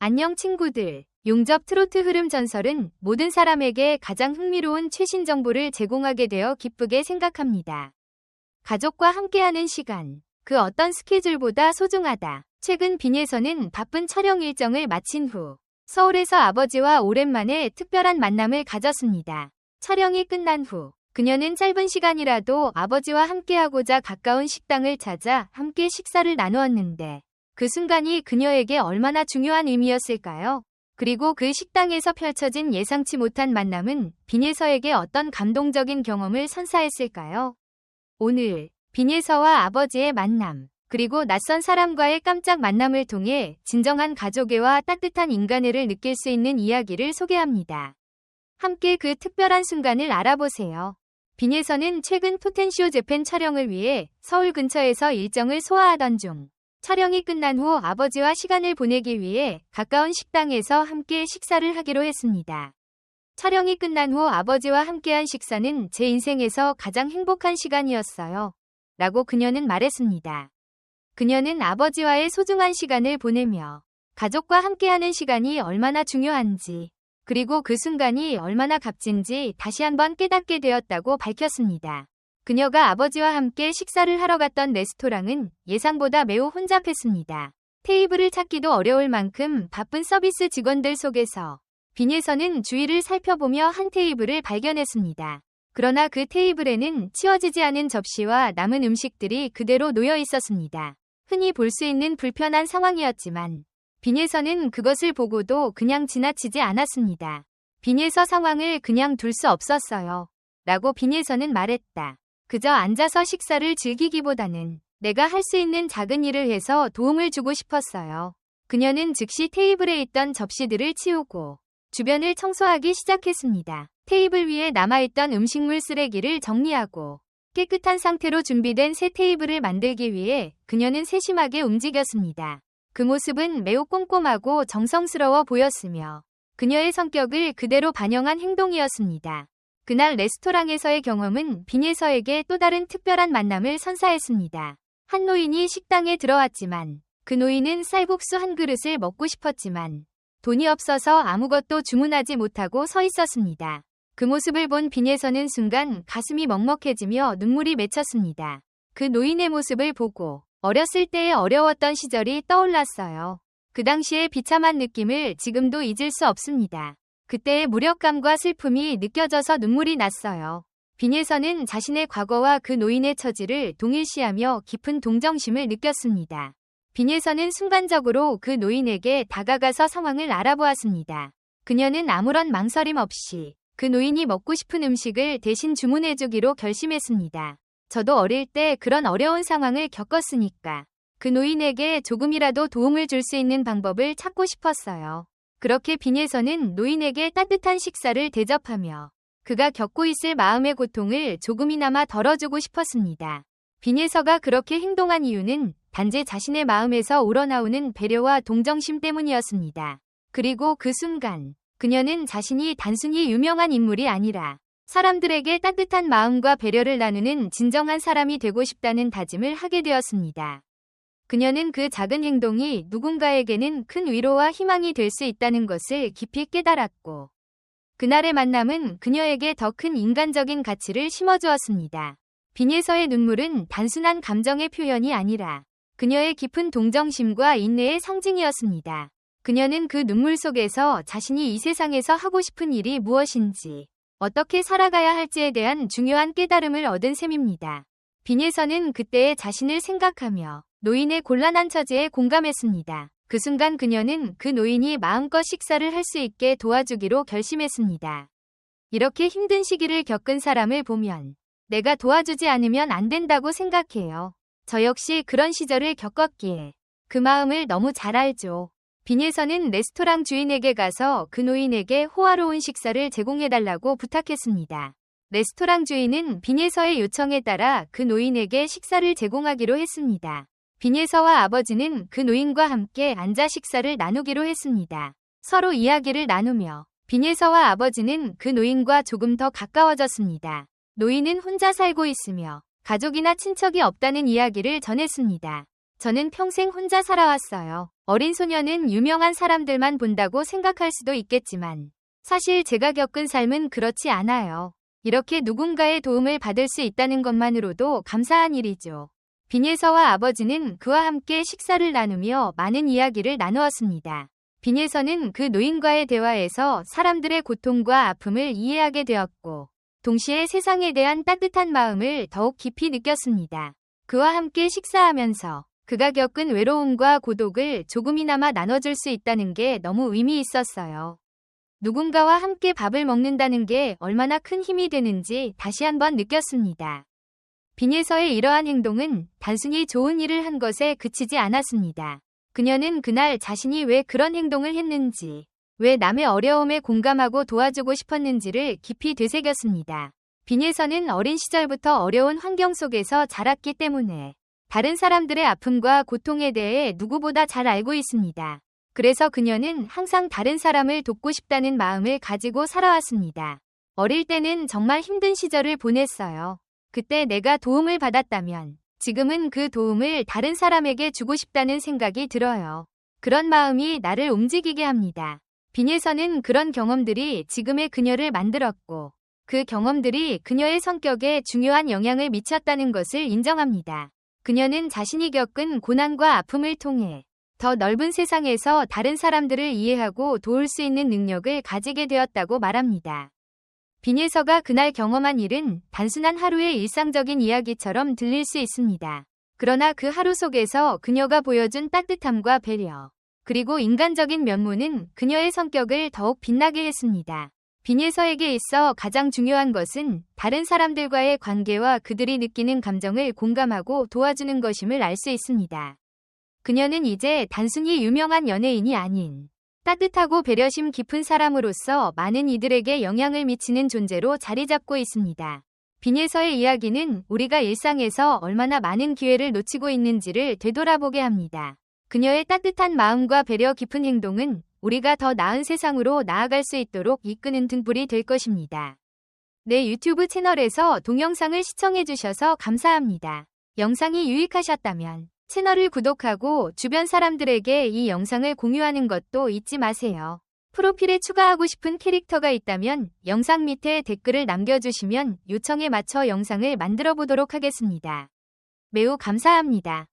안녕 친구들. 용접 트로트 흐름 전설은 모든 사람에게 가장 흥미로운 최신 정보를 제공하게 되어 기쁘게 생각합니다. 가족과 함께하는 시간, 그 어떤 스케줄보다 소중하다. 최근 빈에서는 바쁜 촬영 일정을 마친 후 서울에서 아버지와 오랜만에 특별한 만남을 가졌습니다. 촬영이 끝난 후 그녀는 짧은 시간이라도 아버지와 함께하고자 가까운 식당을 찾아 함께 식사를 나누었는데 그 순간이 그녀에게 얼마나 중요한 의미였을까요? 그리고 그 식당에서 펼쳐진 예상치 못한 만남은 빈예서에게 어떤 감동적인 경험을 선사했을까요? 오늘 빈예서와 아버지의 만남, 그리고 낯선 사람과의 깜짝 만남을 통해 진정한 가족애와 따뜻한 인간애를 느낄 수 있는 이야기를 소개합니다. 함께 그 특별한 순간을 알아보세요. 빈예서는 최근 포텐쇼 재팬 촬영을 위해 서울 근처에서 일정을 소화하던 중 촬영이 끝난 후 아버지와 시간을 보내기 위해 가까운 식당에서 함께 식사를 하기로 했습니다. 촬영이 끝난 후 아버지와 함께한 식사는 제 인생에서 가장 행복한 시간이었어요. 라고 그녀는 말했습니다. 그녀는 아버지와의 소중한 시간을 보내며 가족과 함께하는 시간이 얼마나 중요한지, 그리고 그 순간이 얼마나 값진지 다시 한번 깨닫게 되었다고 밝혔습니다. 그녀가 아버지와 함께 식사를 하러 갔던 레스토랑은 예상보다 매우 혼잡했습니다. 테이블을 찾기도 어려울 만큼 바쁜 서비스 직원들 속에서 빈예서는 주위를 살펴보며 한 테이블을 발견했습니다. 그러나 그 테이블에는 치워지지 않은 접시와 남은 음식들이 그대로 놓여 있었습니다. 흔히 볼 수 있는 불편한 상황이었지만 빈예서는 그것을 보고도 그냥 지나치지 않았습니다. 빈예서 상황을 그냥 둘 수 없었어요. 라고 빈예서는 말했다. 그저 앉아서 식사를 즐기기보다는 내가 할 수 있는 작은 일을 해서 도움을 주고 싶었어요. 그녀는 즉시 테이블에 있던 접시들을 치우고 주변을 청소하기 시작했습니다. 테이블 위에 남아있던 음식물 쓰레기를 정리하고 깨끗한 상태로 준비된 새 테이블을 만들기 위해 그녀는 세심하게 움직였습니다. 그 모습은 매우 꼼꼼하고 정성스러워 보였으며 그녀의 성격을 그대로 반영한 행동이었습니다. 그날 레스토랑에서의 경험은 빈예서에게 또 다른 특별한 만남을 선사했습니다. 한 노인이 식당에 들어왔지만 그 노인은 쌀국수 한 그릇을 먹고 싶었지만 돈이 없어서 아무것도 주문하지 못하고 서 있었습니다. 그 모습을 본 빈예서는 순간 가슴이 먹먹해지며 눈물이 맺혔습니다. 그 노인의 모습을 보고 어렸을 때의 어려웠던 시절이 떠올랐어요. 그 당시의 비참한 느낌을 지금도 잊을 수 없습니다. 그때의 무력감과 슬픔이 느껴져서 눈물이 났어요. 빈예서는 자신의 과거와 그 노인의 처지를 동일시하며 깊은 동정심을 느꼈습니다. 빈예서는 순간적으로 그 노인에게 다가가서 상황을 알아보았습니다. 그녀는 아무런 망설임 없이 그 노인이 먹고 싶은 음식을 대신 주문해주기로 결심했습니다. 저도 어릴 때 그런 어려운 상황을 겪었으니까 그 노인에게 조금이라도 도움을 줄 수 있는 방법을 찾고 싶었어요. 그렇게 빈예서는 노인에게 따뜻한 식사를 대접하며 그가 겪고 있을 마음의 고통을 조금이나마 덜어주고 싶었습니다. 빈예서가 그렇게 행동한 이유는 단지 자신의 마음에서 우러나오는 배려와 동정심 때문이었습니다. 그리고 그 순간 그녀는 자신이 단순히 유명한 인물이 아니라 사람들에게 따뜻한 마음과 배려를 나누는 진정한 사람이 되고 싶다는 다짐을 하게 되었습니다. 그녀는 그 작은 행동이 누군가에게는 큰 위로와 희망이 될 수 있다는 것을 깊이 깨달았고 그날의 만남은 그녀에게 더 큰 인간적인 가치를 심어주었습니다. 빈예서의 눈물은 단순한 감정의 표현이 아니라 그녀의 깊은 동정심과 인내의 상징이었습니다. 그녀는 그 눈물 속에서 자신이 이 세상에서 하고 싶은 일이 무엇인지 어떻게 살아가야 할지에 대한 중요한 깨달음을 얻은 셈입니다. 빈예서는 그때의 자신을 생각하며 노인의 곤란한 처지에 공감했습니다. 그 순간 그녀는 그 노인이 마음껏 식사를 할 수 있게 도와주기로 결심했습니다. 이렇게 힘든 시기를 겪은 사람을 보면 내가 도와주지 않으면 안 된다고 생각해요. 저 역시 그런 시절을 겪었기에 그 마음을 너무 잘 알죠. 빈예서는 레스토랑 주인에게 가서 그 노인에게 호화로운 식사를 제공해달라고 부탁했습니다. 레스토랑 주인은 빈예서의 요청에 따라 그 노인에게 식사를 제공하기로 했습니다. 빈예서와 아버지는 그 노인과 함께 앉아 식사를 나누기로 했습니다. 서로 이야기를 나누며 빈예서와 아버지는 그 노인과 조금 더 가까워졌습니다. 노인은 혼자 살고 있으며 가족이나 친척이 없다는 이야기를 전했습니다. 저는 평생 혼자 살아왔어요. 어린 소녀는 유명한 사람들만 본다고 생각할 수도 있겠지만 사실 제가 겪은 삶은 그렇지 않아요. 이렇게 누군가의 도움을 받을 수 있다는 것만으로도 감사한 일이죠. 빈예서와 아버지는 그와 함께 식사를 나누며 많은 이야기를 나누었습니다. 빈예서는 그 노인과의 대화에서 사람들의 고통과 아픔을 이해하게 되었고 동시에 세상에 대한 따뜻한 마음을 더욱 깊이 느꼈습니다. 그와 함께 식사하면서 그가 겪은 외로움과 고독을 조금이나마 나눠줄 수 있다는 게 너무 의미 있었어요. 누군가와 함께 밥을 먹는다는 게 얼마나 큰 힘이 되는지 다시 한번 느꼈습니다. 빈예서의 이러한 행동은 단순히 좋은 일을 한 것에 그치지 않았습니다. 그녀는 그날 자신이 왜 그런 행동을 했는지, 왜 남의 어려움에 공감하고 도와주고 싶었는지를 깊이 되새겼습니다. 빈예서는 어린 시절부터 어려운 환경 속에서 자랐기 때문에 다른 사람들의 아픔과 고통에 대해 누구보다 잘 알고 있습니다. 그래서 그녀는 항상 다른 사람을 돕고 싶다는 마음을 가지고 살아왔습니다. 어릴 때는 정말 힘든 시절을 보냈어요. 그때 내가 도움을 받았다면 지금은 그 도움을 다른 사람에게 주고 싶다는 생각이 들어요. 그런 마음이 나를 움직이게 합니다. 빈예서는 그런 경험들이 지금의 그녀를 만들었고 그 경험들이 그녀의 성격에 중요한 영향을 미쳤다는 것을 인정합니다. 그녀는 자신이 겪은 고난과 아픔을 통해 더 넓은 세상에서 다른 사람들을 이해하고 도울 수 있는 능력을 가지게 되었다고 말합니다. 빈예서가 그날 경험한 일은 단순한 하루의 일상적인 이야기처럼 들릴 수 있습니다. 그러나 그 하루 속에서 그녀가 보여준 따뜻함과 배려, 그리고 인간적인 면모는 그녀의 성격을 더욱 빛나게 했습니다. 빈예서에게 있어 가장 중요한 것은 다른 사람들과의 관계와 그들이 느끼는 감정을 공감하고 도와주는 것임을 알 수 있습니다. 그녀는 이제 단순히 유명한 연예인이 아닌 따뜻하고 배려심 깊은 사람으로서 많은 이들에게 영향을 미치는 존재로 자리 잡고 있습니다. 빈예서의 이야기는 우리가 일상에서 얼마나 많은 기회를 놓치고 있는지를 되돌아보게 합니다. 그녀의 따뜻한 마음과 배려 깊은 행동은 우리가 더 나은 세상으로 나아갈 수 있도록 이끄는 등불이 될 것입니다. 내 유튜브 채널에서 동영상을 시청해주셔서 감사합니다. 영상이 유익하셨다면 채널을 구독하고 주변 사람들에게 이 영상을 공유하는 것도 잊지 마세요. 프로필에 추가하고 싶은 캐릭터가 있다면 영상 밑에 댓글을 남겨주시면 요청에 맞춰 영상을 만들어 보도록 하겠습니다. 매우 감사합니다.